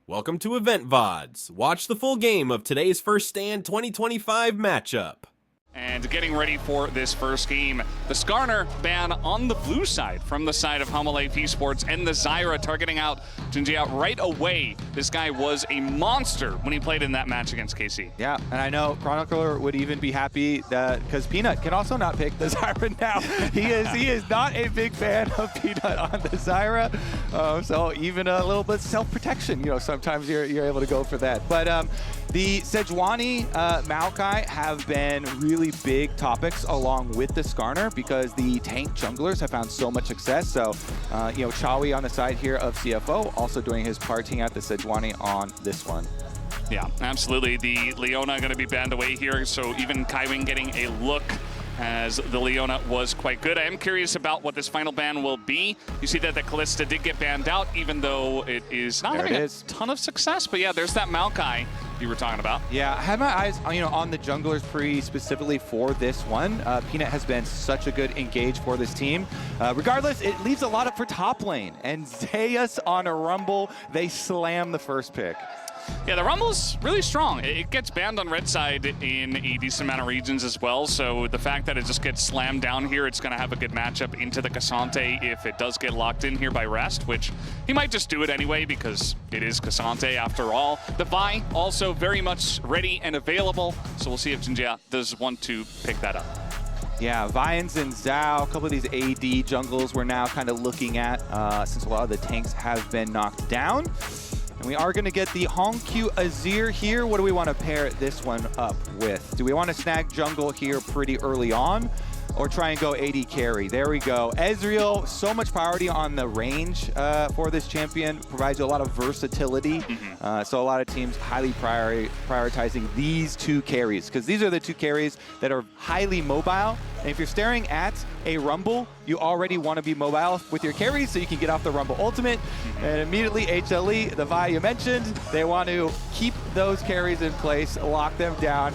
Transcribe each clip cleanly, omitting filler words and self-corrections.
Welcome to Loleventvods. Watch the full game of today's First Stand 2025 matchup. And getting ready for this first game, the Skarner ban on the blue side from the side of Hanwha Esports, and the Zyra targeting out Jinjia right away. This guy was a monster when he played in that match against KC. Yeah, and I know Chronicler would even be happy that because Peanut can also not pick the Zyra now. He is not a big fan of Peanut on the Zyra, so even a little bit self-protection, you know, sometimes you're able to go for that. But the Sejuani Maokai have been really big topics along with the Skarner because the tank junglers have found so much success. So, you know, Chawi on the side here of CFO also doing his part, taking out the Sejuani on this one. Yeah, absolutely. The Leona going to be banned away here, so even Kaiwing getting a look as the Leona was quite good. I am curious about what this final ban will be. You see that the Kalista did get banned out, even though it is not having a ton of success. But yeah, there's that Maokai you were talking about. Yeah, I had my eyes, you know, on the junglers specifically for this one. Peanut has been such a good engage for this team. Regardless, it leaves a lot up for top lane. And Zeus on a Rumble, they slam the first pick. Yeah, the Rumble's really strong. It gets banned on red side in a decent amount of regions as well, so the fact that it just gets slammed down here, it's going to have a good matchup into the Cassante if it does get locked in here by Rest, which he might just do it anyway because it is Cassante after all. The Vi also very much ready and available, so we'll see if Jinjia does want to pick that up. Yeah, Vians and Zhao, a couple of these AD jungles we're now kind of looking at since a lot of the tanks have been knocked down. And we are going to get the Hongq Azir here. What do we want to pair this one up with? Do we want to snag jungle here pretty early on, or try and go AD carry? There we go. Ezreal, so much priority on the range for this champion. Provides you a lot of versatility. So a lot of teams highly prioritizing these two carries, because these are the two carries that are highly mobile. And if you're staring at a Rumble, you already want to be mobile with your carries so you can get off the Rumble ultimate. And immediately HLE, the Vi you mentioned, they want to keep those carries in place, lock them down.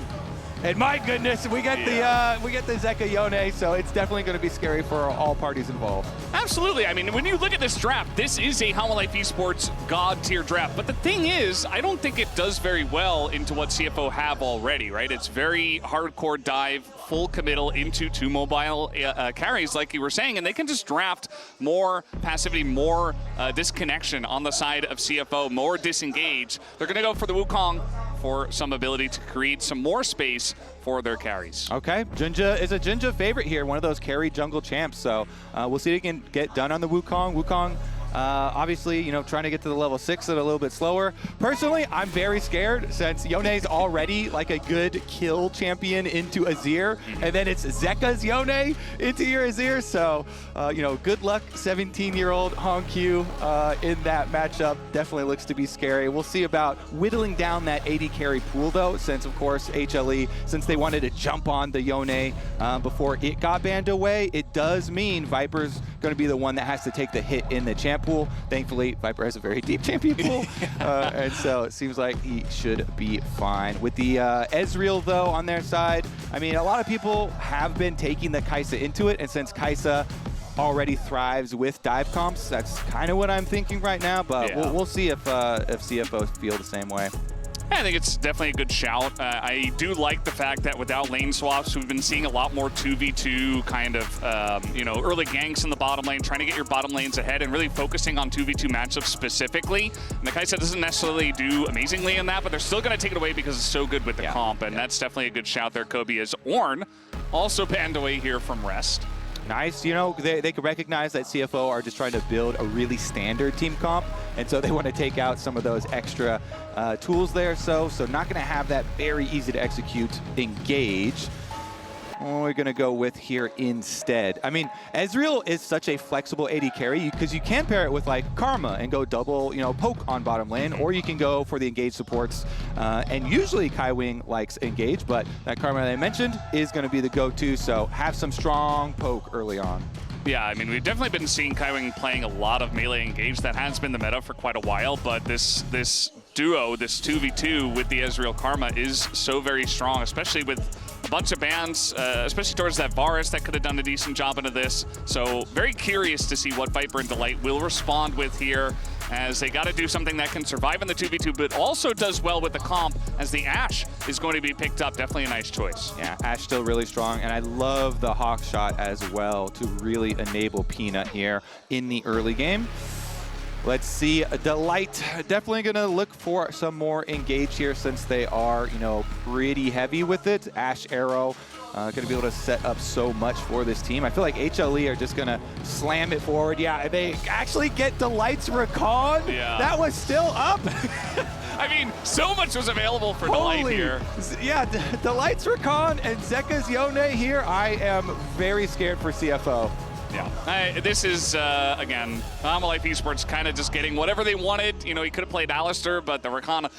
And my goodness, we get the Zeka Yone, so it's definitely going to be scary for all parties involved. Absolutely. I mean, when you look at this draft, this is a Hanwha Esports god tier draft. But the thing is, I don't think it does very well into what CFO have already, right? It's very hardcore dive, full committal into two mobile carries, like you were saying, and they can just draft more passivity, more disconnection on the side of CFO, more disengage. They're going to go for the Wukong for some ability to create some more space for their carries. Okay, Jinjia is a Jinjia favorite here, one of those carry jungle champs. So we'll see if it can get done on the Wukong. Wukong, obviously, you know, trying to get to the level 6 at a little bit slower. Personally, I'm very scared since Yone's already like a good kill champion into Azir, and then it's Zeka's Yone into your Azir. So, you know, good luck, 17-year-old Hongq in that matchup. Definitely looks to be scary. We'll see about whittling down that AD carry pool, though, since, of course, HLE, since they wanted to jump on the Yone before it got banned away, it does mean Viper's going to be the one that has to take the hit in the champ pool. Thankfully, Viper has a very deep champion pool, and so it seems like he should be fine. With the Ezreal, though, on their side, I mean, a lot of people have been taking the Kai'Sa into it, and since Kai'Sa already thrives with dive comps, that's kind of what I'm thinking right now, but yeah, we'll see if CFO feel the same way. I think it's definitely a good shout. I do like the fact that without lane swaps, we've been seeing a lot more 2v2 kind of, you know, early ganks in the bottom lane, trying to get your bottom lanes ahead and really focusing on 2v2 matchups specifically. And the Kai'Sa doesn't necessarily do amazingly in that, but they're still going to take it away because it's so good with the comp, and that's definitely a good shout there, Kobe, as Ornn also banned away here from Rest. Nice. You know, they could recognize that CFO are just trying to build a really standard team comp, and so they want to take out some of those extra tools there. So not going to have that very easy to execute engage. What we're going to go with here instead. I mean, Ezreal is such a flexible AD carry because you can pair it with like Karma and go double, you know, poke on bottom lane, or you can go for the engage supports. And usually Kaiwing likes engage, but that Karma that I mentioned is going to be the go-to. So have some strong poke early on. Yeah, I mean, we've definitely been seeing Kaiwing playing a lot of melee engage. That has been the meta for quite a while, but this duo, this 2v2 with the Ezreal Karma is so very strong, especially with a bunch of bans, especially towards that Varus that could have done a decent job into this. So very curious to see what Viper and Delight will respond with here. as they got to do something that can survive in the 2v2, but also does well with the comp, as the Ashe is going to be picked up. Definitely a nice choice. Yeah, Ashe still really strong, and I love the Hawk shot as well to really enable Peanut here in the early game. Let's see, Delight definitely gonna look for some more engage here since they are, you know, pretty heavy with it. Ashe Arrow gonna be able to set up so much for this team. I feel like HLE are just gonna slam it forward. Yeah, they actually get Delight's Recon. Yeah. That was still up. I mean, so much was available for Delight here. Yeah, Delight's Recon and Zeka's Yone here. I am very scared for CFO. Yeah, this is, again, Life Esports kind of just getting whatever they wanted. You know, he could have played Alistair, but the Rakan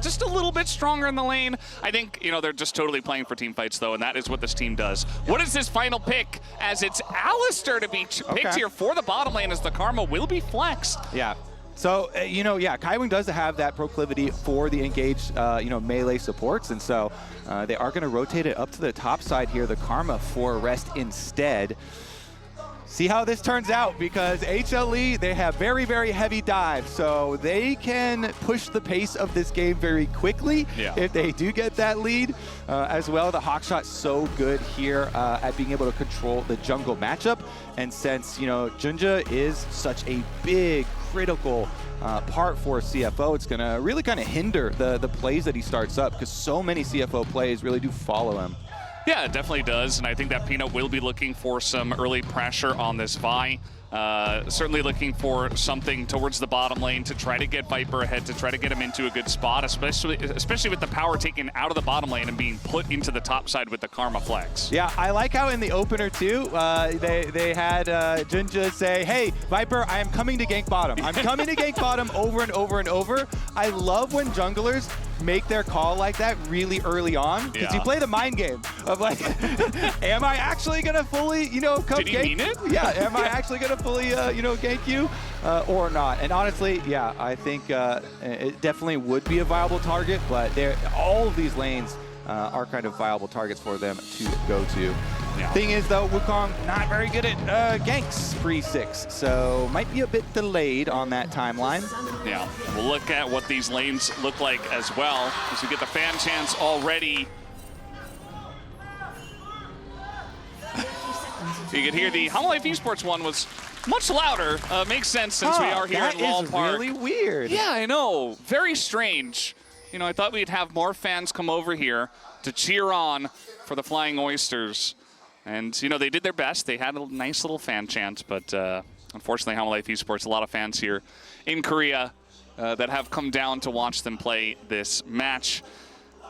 just a little bit stronger in the lane. I think, you know, they're just totally playing for team fights, though, and that is what this team does. What is this final pick, as it's Alistair to be picked here for the bottom lane, as the Karma will be flexed? Yeah. So, you know, yeah, Kaiwing does have that proclivity for the engaged, you know, melee supports, and so they are going to rotate it up to the top side here, the Karma for rest instead. See how this turns out, because HLE, they have very, very heavy dive, so they can push the pace of this game very quickly if they do get that lead. As well, the Hawkshot's so good here at being able to control the jungle matchup, and since, you know, Junja is such a big, critical part for CFO, it's gonna really kind of hinder the plays that he starts up, because so many CFO plays really do follow him. Yeah, it definitely does, and I think that Peanut will be looking for some early pressure on this Vi. Certainly looking for something towards the bottom lane to try to get Viper ahead, to try to get him into a good spot, especially with the power taken out of the bottom lane and being put into the top side with the Karma flex. Yeah, I like how in the opener too, they had Junja say, hey, Viper, I am coming to gank bottom. I'm coming to gank bottom over and over and over. I love when junglers make their call like that really early on, because you play the mind game of like, am I actually gonna fully, you know, come gank? Did he mean it? Yeah, am I actually gonna fully, you know, gank you or not? And honestly, yeah, I think it definitely would be a viable target, but all of these lanes are kind of viable targets for them to go to. Yeah. Thing is, though, Wukong not very good at ganks pre-6, so might be a bit delayed on that timeline. Yeah, we'll look at what these lanes look like as well, as we get the fan chants already. You can hear the Hanwha Esports one was much louder. Makes sense since we are here in Wall Park. That is really weird. Yeah, I know. Very strange. You know, I thought we'd have more fans come over here to cheer on for the Flying Oysters. And, you know, they did their best. They had a nice little fan chant, but unfortunately, Hanwha Esports, a lot of fans here in Korea that have come down to watch them play this match.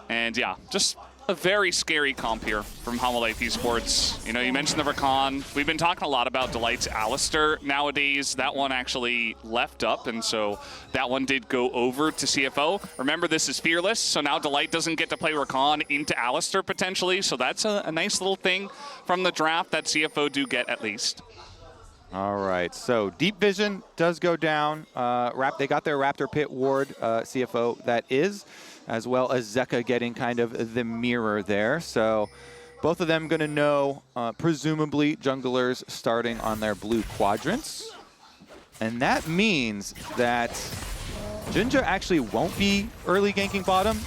And, yeah, just a very scary comp here from Hanwha Esports. You know, you mentioned the Rakan. We've been talking a lot about Delight's Alistair nowadays. That one actually left up, and so that one did go over to CFO. Remember, this is Fearless, so now Delight doesn't get to play Rakan into Alistair potentially, so that's a nice little thing from the draft that CFO do get at least. All right, so Deep Vision does go down. They got their Raptor Pit ward, CFO that is, as well as Zeka getting kind of the mirror there. So both of them going to know, presumably, junglers starting on their blue quadrants. And that means that Junja actually won't be early ganking bottom.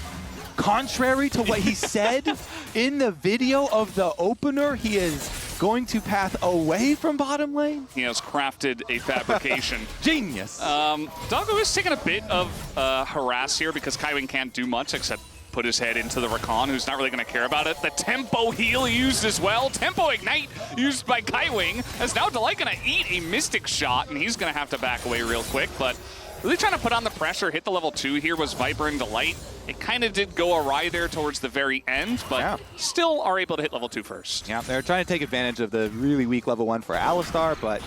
Contrary to what he said in the video of the opener, he is going to path away from bottom lane. He has crafted a fabrication. Genius. Doggo is taking a bit of harass here because Kaiwing can't do much except put his head into the Rakan, who's not really going to care about it. The tempo heal used as well. Tempo ignite used by Kaiwing, as now Delight going to eat a Mystic shot, and he's going to have to back away real quick, but really trying to put on the pressure, hit the level 2 here was Viper and Delight. It kind of did go awry there towards the very end, but still are able to hit level 2 first. Yeah, they're trying to take advantage of the really weak level 1 for Alistar, but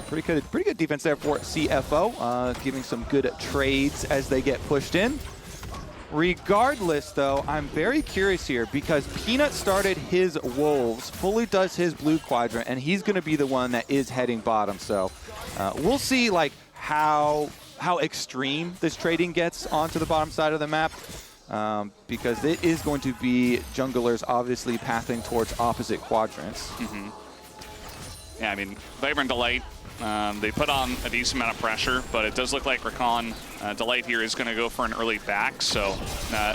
pretty good defense there for CFO, giving some good trades as they get pushed in. Regardless, though, I'm very curious here because Peanut started his Wolves, fully does his blue quadrant, and he's going to be the one that is heading bottom. So we'll see like how extreme this trading gets onto the bottom side of the map, because it is going to be junglers obviously pathing towards opposite quadrants. Yeah, I mean, Vibrant Delight, they put on a decent amount of pressure, but it does look like Rakan Delight here is going to go for an early back, so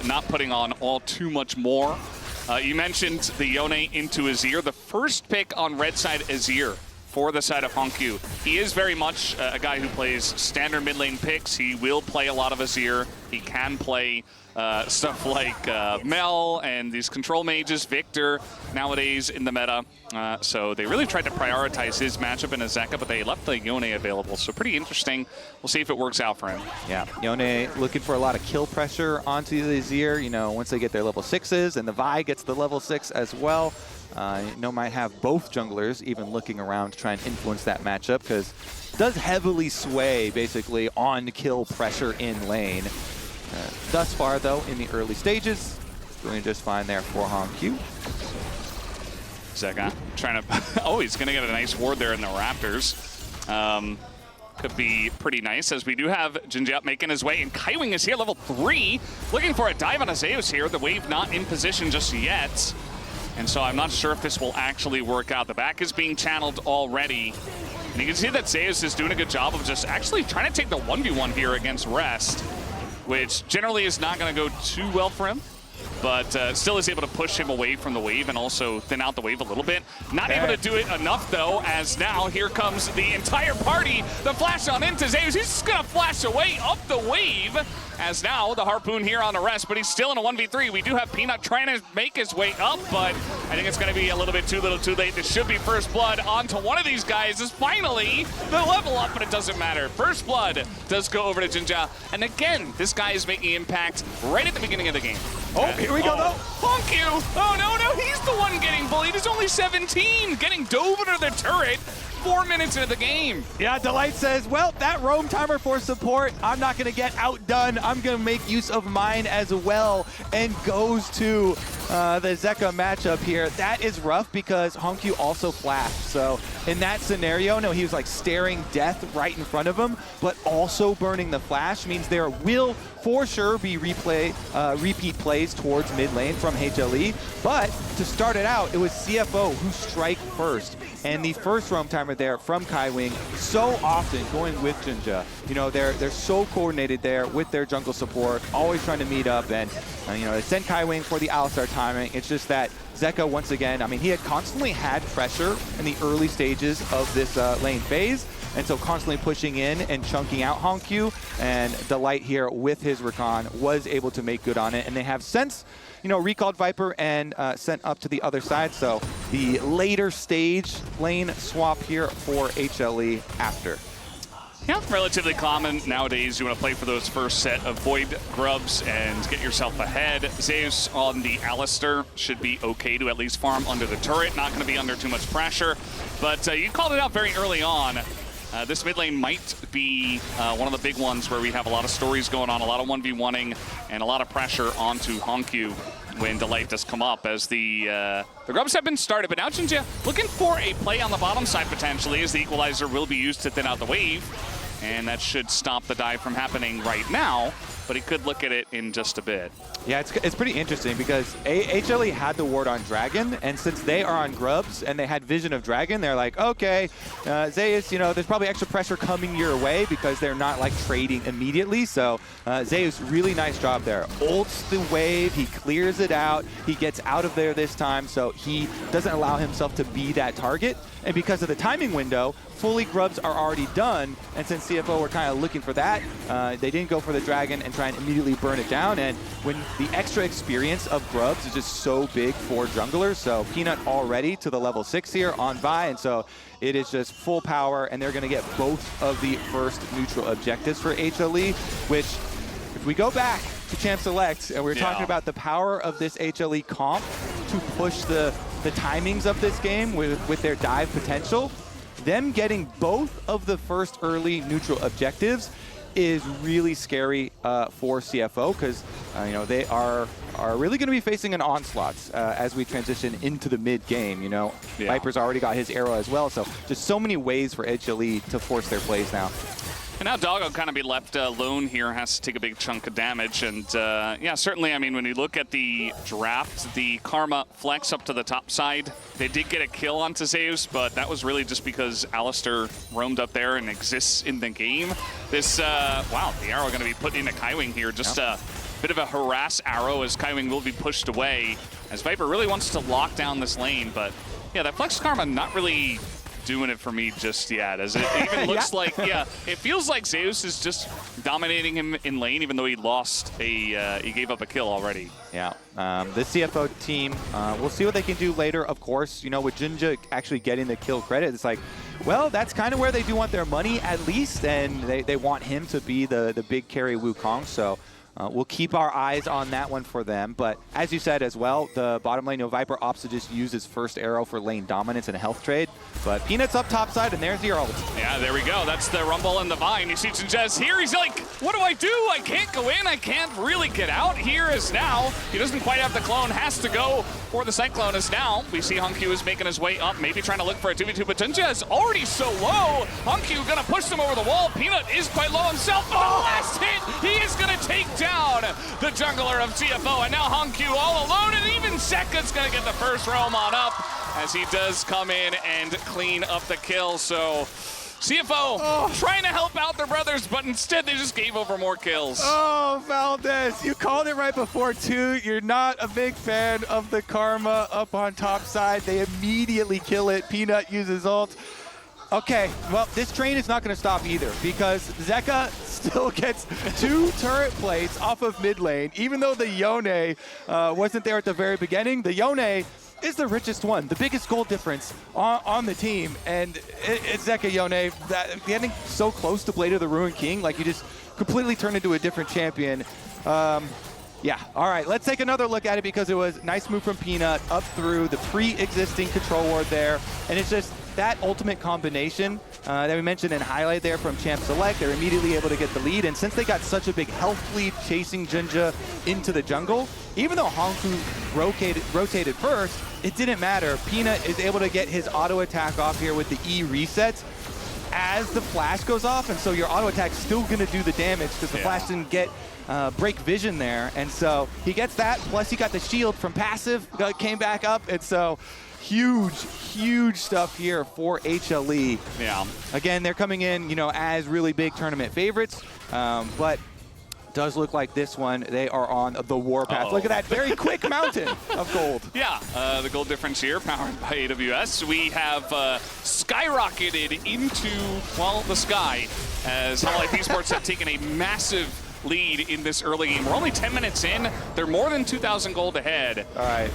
not putting on all too much more. You mentioned the Yone into Azir. The first pick on red side Azir for the side of Hanwha. He is very much a guy who plays standard mid lane picks. He will play a lot of Azir. He can play stuff like Mel and these control mages, Victor, nowadays in the meta. So they really tried to prioritize his matchup in Azeka, but they left the Yone available. So pretty interesting. We'll see if it works out for him. Yeah, Yone looking for a lot of kill pressure onto the Azir. You know, once they get their level 6s, and the Vi gets the level 6 as well. Might have both junglers even looking around to try and influence that matchup, because it does heavily sway basically on kill pressure in lane. Thus far, though, in the early stages, doing just fine there for Hanwha. Zeka trying to... oh, he's going to get a nice ward there in the Raptors. Could be pretty nice, as we do have Jinja making his way, and Kaiwing is here, level 3, looking for a dive on Zeus here. The wave not in position just yet, and so I'm not sure if this will actually work out. The back is being channeled already, and you can see that Zeus is doing a good job of just actually trying to take the 1v1 here against Rest, which generally is not going to go too well for him, but still is able to push him away from the wave and also thin out the wave a little bit. Not able to do it enough, though, as now here comes the entire party. The flash on into Zeus. He's just going to flash away up the wave, as now the Harpoon here on the Rest, but he's still in a 1v3. We do have Peanut trying to make his way up, but I think it's going to be a little bit too little too late. This should be first blood onto one of these guys. Is finally the level up, but it doesn't matter. First blood does go over to Jinja, and again, this guy is making impact right at the beginning of the game. Oh, here we go, though. Hanwha! Oh, no, he's the one getting bullied. He's only 17, getting dove under the turret 4 minutes into the game. Yeah, Delight says, well, that roam timer for support, I'm not going to get outdone. I'm going to make use of mine as well, and goes to the Zeka matchup here. That is rough because Hanwha also flashed. So in that scenario, no, he was like staring death right in front of him, but also burning the flash means there will for sure be repeat plays towards mid lane from HLE. But to start it out, it was CFO who strike first. And the first roam timer there from Kaiwing, so often going with Jinja. You know, they're so coordinated there with their jungle support, always trying to meet up, and you know, they sent Kaiwing for the Alistar timing. It's just that Zeka, once again, I mean, he had constantly had pressure in the early stages of this lane phase, and so constantly pushing in and chunking out Hanwha, and Delight here with his Rakan was able to make good on it, and they have since, you know, recalled Viper and sent up to the other side, so the later stage lane swap here for HLE after. Yeah, relatively common nowadays. You want to play for those first set of Void grubs and get yourself ahead. Zeus on the Alistar should be okay to at least farm under the turret. Not going to be under too much pressure. But you called it out very early on. This mid lane might be one of the big ones where we have a lot of stories going on, a lot of 1v1ing, and a lot of pressure onto Hanwha when Delight does come up, as the grubs have been started. But now Jinja looking for a play on the bottom side potentially, as the equalizer will be used to thin out the wave. And that should stop the dive from happening right now, but he could look at it in just a bit. Yeah, it's pretty interesting because HLE had the ward on Dragon, and since they are on Grubs and they had vision of Dragon, they're like, okay, Zeus, you know, there's probably extra pressure coming your way because they're not like trading immediately. So Zeus, really nice job there. Ults the wave, he clears it out, he gets out of there this time, so he doesn't allow himself to be that target. And because of the timing window, fully Grubs are already done, and since CFO were kind of looking for that, they didn't go for the Dragon and try and immediately burn it down. And when the extra experience of Grubs is just so big for junglers, so Peanut already to the level 6 here on Vi, and so it is just full power, and they're going to get both of the first neutral objectives for HLE, which, if we go back to Champ Select, and we're talking about the power of this HLE comp to push the timings of this game with their dive potential, them getting both of the first early neutral objectives is really scary for CFO, because you know, they are really going to be facing an onslaught as we transition into the mid game. You know, Viper's already got his arrow as well, so just so many ways for HLE to force their plays now. And now Doggo kind of be left alone here, has to take a big chunk of damage. And yeah, certainly, I mean, when you look at the draft, the Karma flex up to the top side, they did get a kill onto Zeus, but that was really just because Alistair roamed up there and exists in the game. This, wow, the arrow going to be put into Kaiwing here. Just a bit of a harass arrow as Kaiwing will be pushed away, as Viper really wants to lock down this lane. But yeah, that flex Karma not really doing it for me just yet, as it even looks like, yeah, it feels like Zeus is just dominating him in lane, even though he lost he gave up a kill already. Yeah, the CFO team, we'll see what they can do later, of course. You know, with Jinja actually getting the kill credit, it's like, well, that's kind of where they do want their money at least, and they want him to be the big carry Wukong, so we'll keep our eyes on that one for them. But as you said as well, the bottom lane, Viper opts to just use his first arrow for lane dominance and a health trade. But Peanut's up top side, and there's your ult. Yeah, there we go. That's the Rumble and the Vine. You see Jinjez here. He's like, what do? I can't go in. I can't really get out. Here is now. He doesn't quite have the clone. Has to go for the Cyclone as now. We see Hunkyu is making his way up, maybe trying to look for a 2v2, but Jinjez already so low. Hunkyu gonna push them over the wall. Peanut is quite low himself, but the last hit, he is gonna take down the jungler of CFO, and now Hanwha all alone, and even Sekka's gonna get the first roam on up as he does come in and clean up the kill. So CFO trying to help out their brothers, but instead they just gave over more kills. Oh, Valdez, you called it right before too. You're not a big fan of the Karma up on top side. They immediately kill it. Peanut uses ult. Okay, well, this train is not going to stop either, because Zeka still gets 2 turret plates off of mid lane. Even though the Yone wasn't there at the very beginning, the Yone is the richest one, the biggest gold difference on the team. And it's Zeka Yone, that getting so close to Blade of the Ruined King, like you just completely turned into a different champion. Yeah, all right, let's take another look at it, because it was a nice move from Peanut up through the pre-existing control ward there. And it's just that ultimate combination that we mentioned in highlight there from Champ Select. They're immediately able to get the lead. And since they got such a big health lead chasing Jinja into the jungle, even though Hanwha rotated first, it didn't matter. Peanut is able to get his auto attack off here with the E resets as the flash goes off. And so your auto attack's still going to do the damage, because the flash didn't get break vision there. And so he gets that, plus he got the shield from passive, came back up. And so huge stuff here for HLE. Yeah. Again, they're coming in, you know, as really big tournament favorites, but does look like this one, they are on the warpath. Look at that very quick mountain of gold. Yeah, the gold difference here, powered by AWS. We have skyrocketed into, well, the sky, as Hanwha Esports have taken a massive lead in this early game. We're only 10 minutes in. They're more than 2,000 gold ahead. All right.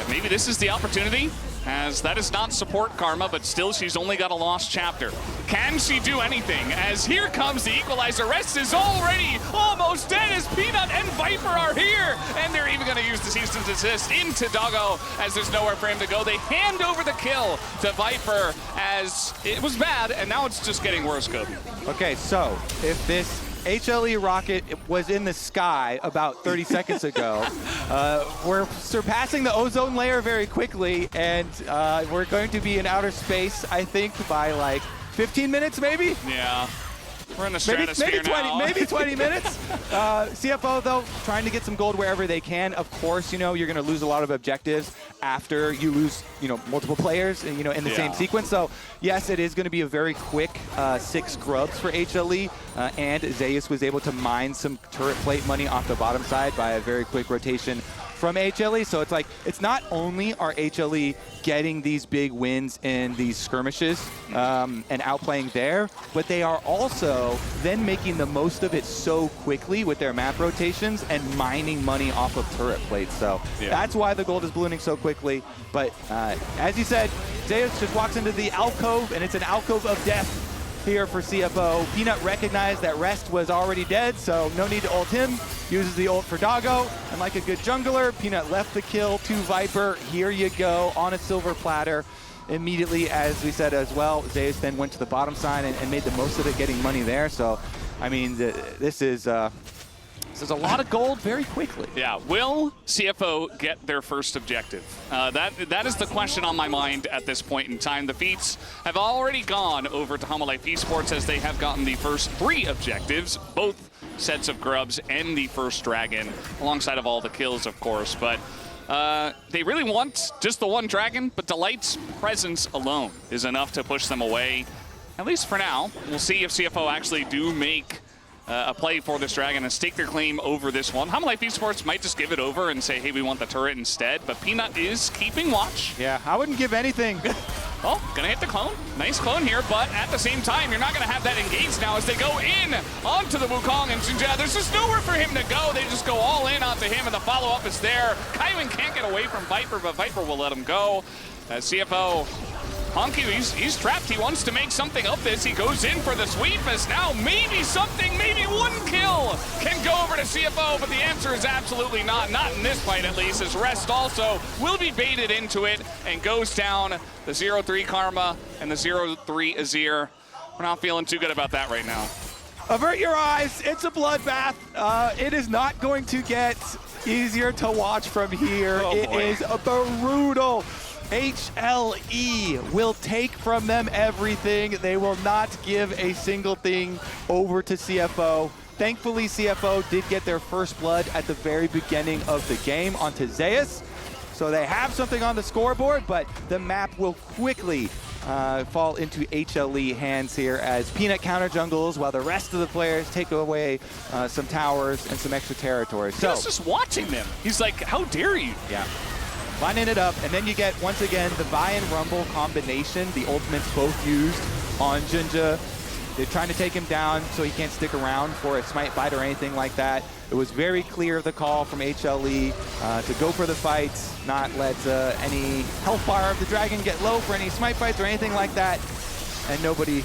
Maybe this is the opportunity, as that is not support Karma, but still she's only got a lost chapter. Can she do anything? As here comes the equalizer. Rest is already almost dead, as Peanut and Viper are here. And they're even going to use the cease and desist into Doggo, as there's nowhere for him to go. They hand over the kill to Viper, as it was bad, and now it's just getting worse, Kobe. Okay, so if this HLE rocket was in the sky about 30 seconds ago, we're surpassing the ozone layer very quickly, and we're going to be in outer space, I think, by like 15 minutes maybe? Yeah. We're in the stratosphere now. Maybe 20 minutes. CFO, though, trying to get some gold wherever they can. Of course, you know, you're going to lose a lot of objectives after you lose, you know, multiple players, you know, in the same sequence. So, yes, it is going to be a very quick 6 grubs for HLE. And Zeus was able to mine some turret plate money off the bottom side by a very quick rotation from HLE. So it's like, it's not only are HLE getting these big wins in these skirmishes and outplaying there, but they are also then making the most of it so quickly with their map rotations and mining money off of turret plates. So that's why the gold is ballooning so quickly. But as you said, Zeus just walks into the alcove, and it's an alcove of death here for CFO. Peanut recognized that Rest was already dead, so no need to ult him. Uses the ult for Doggo, and like a good jungler, Peanut left the kill to Viper. Here you go, on a silver platter. Immediately, as we said as well, Zeus then went to the bottom side and made the most of it, getting money there. So, I mean, this is So there's a lot of gold very quickly. Yeah, will CFO get their first objective? That is the question on my mind at this point in time. The Feats have already gone over to Hanwha Esports as they have gotten the first 3 objectives, both sets of grubs and the first dragon, alongside of all the kills, of course. But they really want just the one dragon, but Delight's presence alone is enough to push them away, at least for now. We'll see if CFO actually do make a play for this dragon and stake their claim over this one. Hanwha Esports might just give it over and say, hey, we want the turret instead, but Peanut is keeping watch. Yeah, I wouldn't give anything. Oh, gonna hit the clone. Nice clone here, but at the same time, you're not gonna have that engaged now as they go in onto the Wukong, and Jinja, there's just nowhere for him to go. They just go all in onto him, and the follow-up is there. Kaiwin can't get away from Viper, but Viper will let him go. CFO, Honky, he's trapped. He wants to make something of this. He goes in for the sweep as now maybe something, maybe one kill can go over to CFO, but the answer is absolutely not in this fight at least, as Rest also will be baited into it and goes down. The 0-3 Karma and the 0-3 Azir. We're not feeling too good about that right now. Avert your eyes. It's a bloodbath. It is not going to get easier to watch from here. Oh, it boy. is brutal. HLE will take from them everything. They will not give a single thing over to CFO. Thankfully, CFO did get their first blood at the very beginning of the game onto Zeus. So they have something on the scoreboard, but the map will quickly fall into HLE hands here as Peanut counter jungles while the rest of the players take away some towers and some extra territory. So He's just watching them. He's like, how dare you? yeah. Lining it up, and then you get, once again, the Vi and Rumble combination, the ultimates both used on Jinja. They're trying to take him down so he can't stick around for a smite bite or anything like that. It was very clear, the call from HLE to go for the fights, not let any health bar of the dragon get low for any smite fights or anything like that. And nobody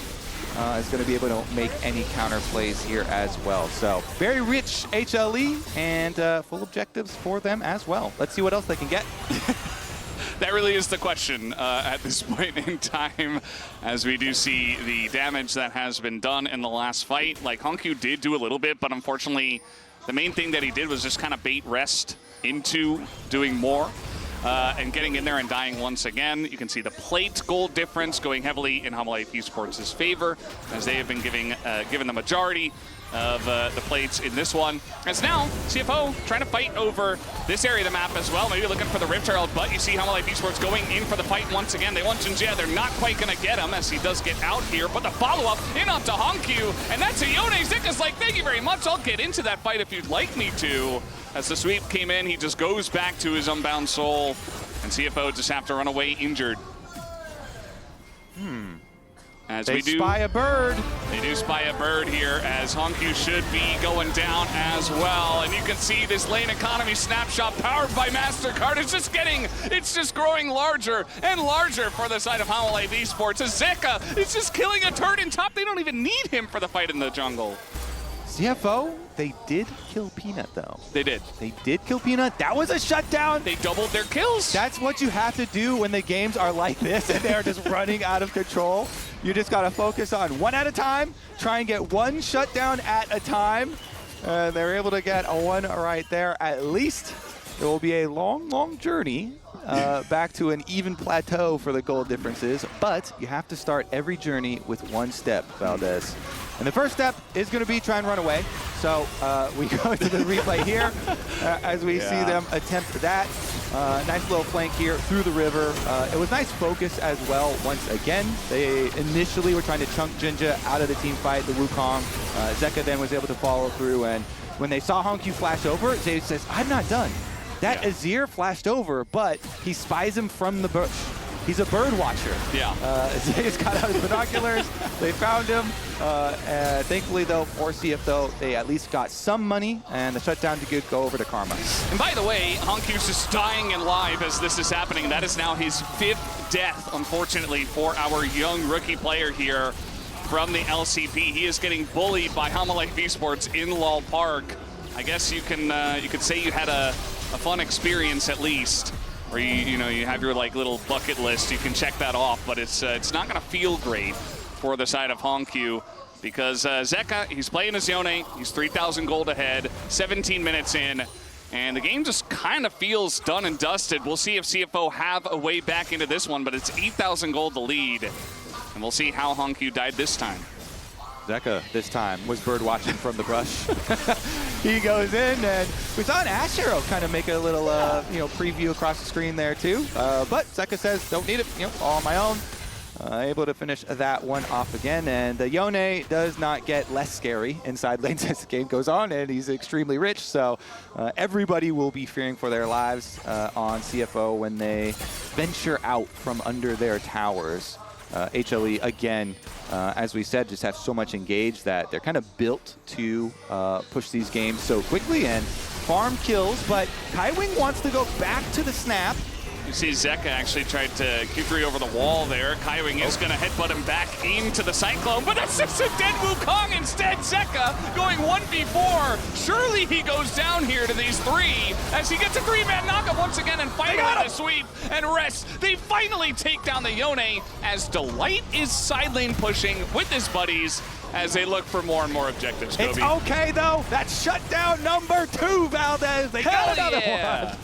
is going to be able to make any counter plays here as well. So very rich HLE and full objectives for them as well. Let's see what else they can get. That really is the question at this point in time, as we do see the damage that has been done in the last fight. Like, Honkyu did do a little bit, but unfortunately, the main thing that he did was just kind of bait Rest into doing more. And getting in there and dying once again. You can see the plate gold difference going heavily in Hanwha Esports' favor, as they have been given the majority of the plates in this one. As now, CFO trying to fight over this area of the map as well, maybe looking for the Rift Herald, but you see Hanwha Esports going in for the fight once again. They want Jinja. They're not quite going to get him, as he does get out here, but the follow-up in onto Honkyu, and that's a Yone. Zika's like, thank you very much, I'll get into that fight if you'd like me to. As the sweep came in, he just goes back to his Unbound Soul, and CFO just have to run away injured. As They spy a bird. They do spy a bird here, as Honkyu should be going down as well. And you can see this lane economy snapshot powered by MasterCard. It's just growing larger and larger for the side of Hanwha Esports. As Zeka is just killing a turret in top. They don't even need him for the fight in the jungle. CFO, they did kill Peanut though. They did. They did kill Peanut. That was a shutdown. They doubled their kills. That's what you have to do when the games are like this and they're just running out of control. You just got to focus on one at a time, try and get one shutdown at a time. They're able to get a one right there at least. It will be a long, long journey back to an even plateau for the goal differences, but you have to start every journey with one step, Valdez. And the first step is going to be try and run away. So we go to the replay here as we see them attempt that. Nice little flank here through the river. It was nice focus as well once again. They initially were trying to chunk Jinja out of the team fight, the Wukong. Zeka then was able to follow through, and when they saw Honkyu flash over, Zeus says, I'm not done. That Azir flashed over, but he spies him from the bush. He's a bird watcher. Yeah. Zeus got out his binoculars. They found him. Thankfully, though, for CFO, they at least got some money, and the shutdown did go over to Karma. And by the way, Honkyu's just dying in live as this is happening. That is now his 5th death, unfortunately, for our young rookie player here from the LCP. He is getting bullied by Hanwha Esports in Lol Park. I guess you could say you had a fun experience at least, where you have your like little bucket list. You can check that off, but it's not going to feel great for the side of Honkyu. because Zeka, he's playing his Yone. He's 3,000 gold ahead, 17 minutes in, and the game just kind of feels done and dusted. We'll see if CFO have a way back into this one, but it's 8,000 gold to lead, and we'll see how Hongkyu died this time. Zeka this time was bird watching from the brush. He goes in, and we saw an Ash Arrow kind of make a little preview across the screen there too. But Zeka says, don't need it, all on my own. Able to finish that one off again, and the Yone does not get less scary inside lanes as the game goes on, and he's extremely rich, so everybody will be fearing for their lives on CFO when they venture out from under their towers. HLE, again, as we said, just have so much engaged that they're kind of built to push these games so quickly and farm kills, but Kaiwing wants to go back to the snap. You see Zeka actually tried to Q3 over the wall there. Kaiwing is going to headbutt him back into the Cyclone, but that's just a dead Wukong instead. Zeka going 1v4. Surely he goes down here to these three as he gets a three-man knockup once again, and finally the sweep and rest. They finally take down the Yone as Delight is side lane pushing with his buddies as they look for more and more objectives. It's okay, though. That's shutdown number 2, Valdez. They got another one.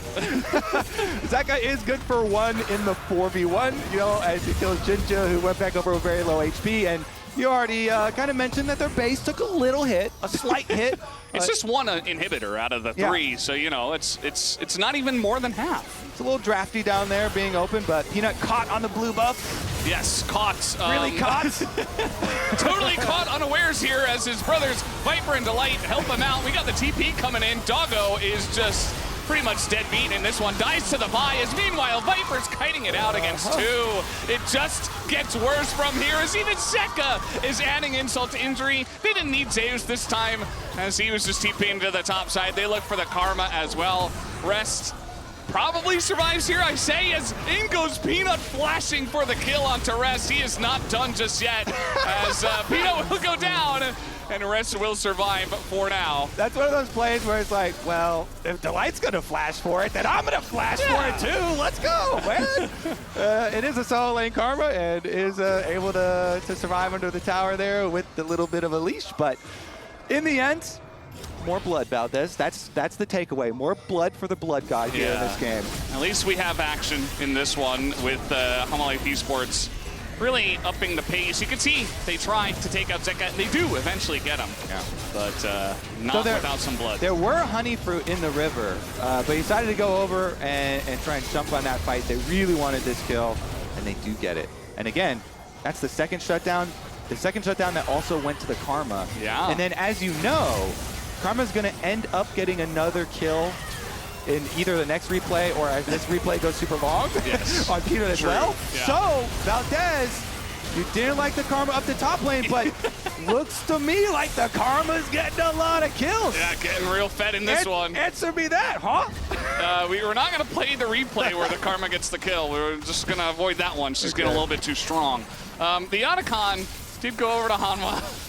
Zeka is good for 1 in the 4v1, as he kills Jinja, who went back over with very low HP. And you already kind of mentioned that their base took a little hit, a slight hit. It's just one inhibitor out of the 3, so, it's not even more than half. It's a little drafty down there being open, but Peanut caught on the blue buff. Yes, caught. Really caught? Totally caught unawares here as his brothers Viper and Delight help him out. We got the TP coming in. Doggo is just pretty much dead beat in this one. Dies to the Vi as meanwhile Viper's kiting it out against 2. It just gets worse from here as even Zeka is adding insult to injury. They didn't need Zeus this time as he was just TPing to the top side. They look for the Karma as well. Rest probably survives here, I say, as in goes Peanut flashing for the kill on Rest. He is not done just yet as Peanut will go down and Rest will survive for now. That's one of those plays where it's like, well, if Delight's going to flash for it, then I'm going to flash for it too. Let's go, man. It is a solo lane Karma and is able to survive under the tower there with a little bit of a leash. But in the end, more blood, Valdez. That's the takeaway. More blood for the blood god here in this game. At least we have action in this one with Hanwha Esports really upping the pace. You can see they try to take out Zeka. They do eventually get him, but not without some blood. There were honey fruit in the river, but he decided to go over and try and jump on that fight. They really wanted this kill, and they do get it. And again, that's the second shutdown. The second shutdown that also went to the Karma. Yeah. And then, as you know, Karma's going to end up getting another kill in either the next replay or as this replay goes super long on Peanut as well. Yeah. So, Valdez, you didn't like the Karma up the top lane, but looks to me like the Karma's getting a lot of kills. Yeah, getting real fed in this one. Answer me that, huh? We were not going to play the replay where the Karma gets the kill. We were just going to avoid that one. She's getting a little bit too strong. The Otacon did go over to Hanwha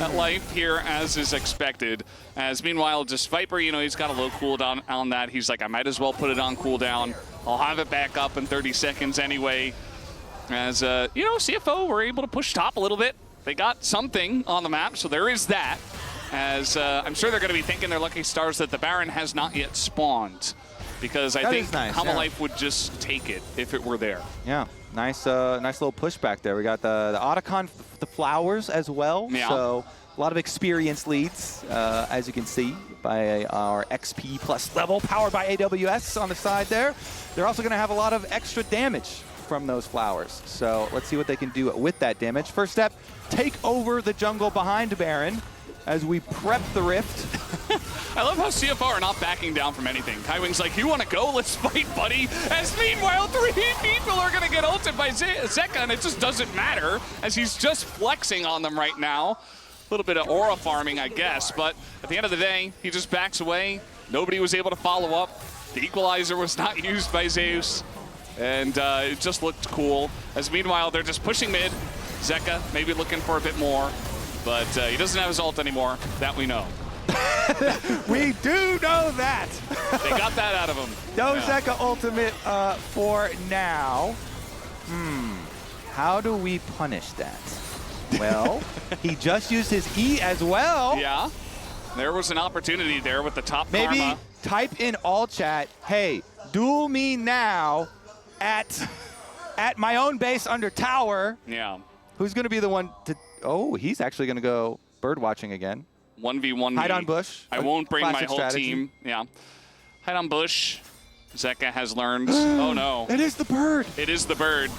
at life here as is expected. As meanwhile, just Viper, he's got a low cooldown on that. He's like, I might as well put it on cooldown. I'll have it back up in 30 seconds anyway. As, CFO were able to push top a little bit. They got something on the map, so there is that. As I'm sure they're going to be thinking their lucky stars that the Baron has not yet spawned. Because I think Hanwha Life would just take it if it were there. Yeah, nice little pushback there. We got the Otacon, the flowers as well. Yeah. So a lot of experience leads, as you can see, by our XP plus level, powered by AWS on the side there. They're also going to have a lot of extra damage from those flowers. So let's see what they can do with that damage. First step, take over the jungle behind Baron as we prep the rift. I love how CFO are not backing down from anything. Kaiwing's like, you want to go? Let's fight, buddy. As meanwhile, 3 people are going to get ulted by Zeka, and it just doesn't matter as he's just flexing on them right now. A little bit of aura farming, I guess, but at the end of the day, he just backs away. Nobody was able to follow up. The equalizer was not used by Zeus, and it just looked cool. As meanwhile, they're just pushing mid. Zeka maybe looking for a bit more, but he doesn't have his ult anymore. That we know. We do know that. They got that out of him. No Zeka ultimate for now. How do we punish that? Well, he just used his E as well. Yeah. There was an opportunity there with the top Maybe karma. type in all chat, hey, duel me now at my own base under tower. Yeah. Who's going to be the one to... Oh, he's actually going to go bird watching again. 1v1 Hide me. on bush. I won't bring my Classic whole strategy. team. Yeah. Hide on bush. Zeka has learned. Oh, no. It is the bird. It is the bird.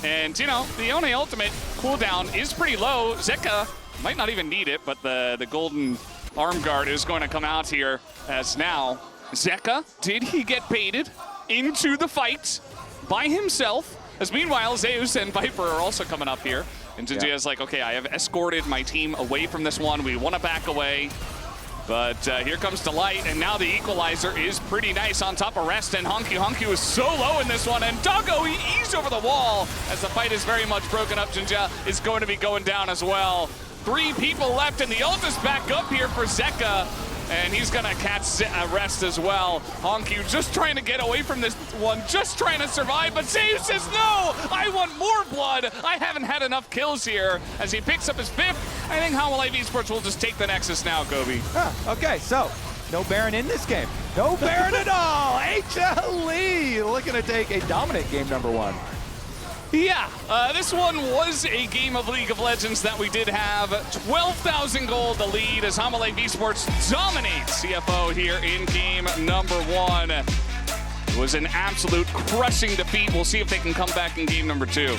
And, you know, the One ultimate cooldown is pretty low. Zeka might not even need it, but the golden arm guard is going to come out here as now. Zeka, did he get baited into the fight by himself? As meanwhile, Zeus and Viper are also coming up here. And Jinja is like, okay, I have escorted my team away from this one. We want to back away. But here comes Delight, and now the equalizer is pretty nice on top of Rest, and Honky. Honky was so low in this one, and Doggo, he eased over the wall as the fight is very much broken up. Jinja is going to be going down as well. 3 people left, and the ult is back up here for Zeka, and he's going to catch Rest as well. Honky just trying to get away from this one, just trying to survive, but Zeus says, no, I want more blood. I haven't had enough kills here as he picks up his 5th. I think Hanwha Esports will just take the Nexus now, Gobi. Okay, so no Baron in this game. No Baron at all. HLE looking to take a dominant game number 1. Yeah, this one was a game of League of Legends that we did have. 12,000 gold the lead as Hanwha Esports dominates CFO here in game number 1. It was an absolute crushing defeat. We'll see if they can come back in game number 2.